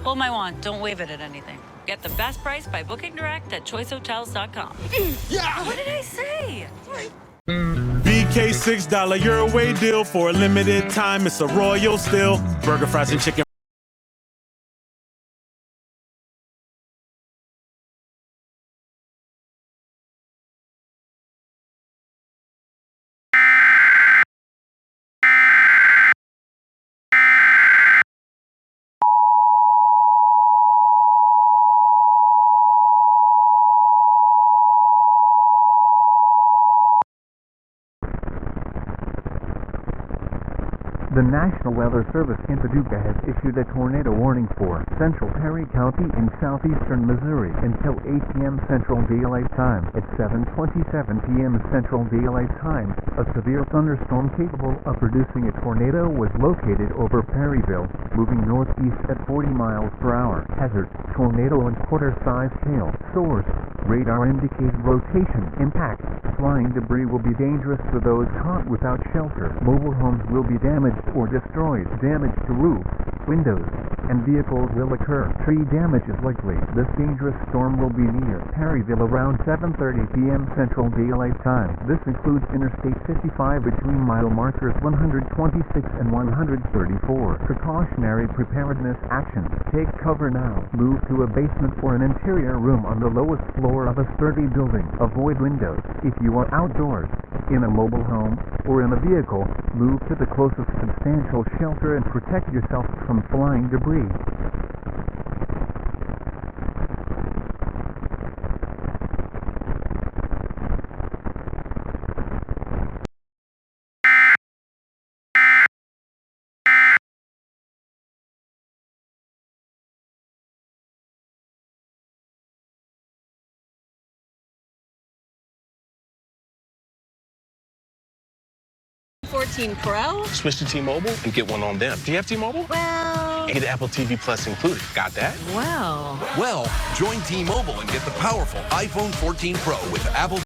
Hold my wand. Don't wave it at anything. Get the best price by booking direct at choicehotels.com. Yeah! What did I say? BK $6 your away deal for a limited time. It's a royal still. Burger, fries, and chicken. The National Weather Service in Paducah has issued a tornado warning for central Perry County in southeastern Missouri until 8 p.m. Central Daylight Time. At 7:27 p.m. Central Daylight Time, a severe thunderstorm capable of producing a tornado was located over Perryville, moving northeast at 40 miles per hour. Hazard: tornado and quarter-sized hail. Source: radar indicated rotation. Impact: flying debris will be dangerous to those caught without shelter. Mobile homes will be damaged or destroyed. Damage to roofs, windows, and vehicles will occur. Tree damage is likely. This dangerous storm will be near Perryville around 7:30 p.m. Central Daylight Time. This includes Interstate 55 between mile markers 126 and 134. Precautionary preparedness actions. Take cover now. Move to a basement or an interior room on the lowest floor of a sturdy building. Avoid windows. If you are outdoors, in a mobile home, or in a vehicle, move to the closest substantial shelter and protect yourself from flying debris. Pro? Switch to T-Mobile and get one on them. Do you have T-Mobile? Well... And get Apple TV Plus included. Got that? Well... Well, join T-Mobile and get the powerful iPhone 14 Pro with Apple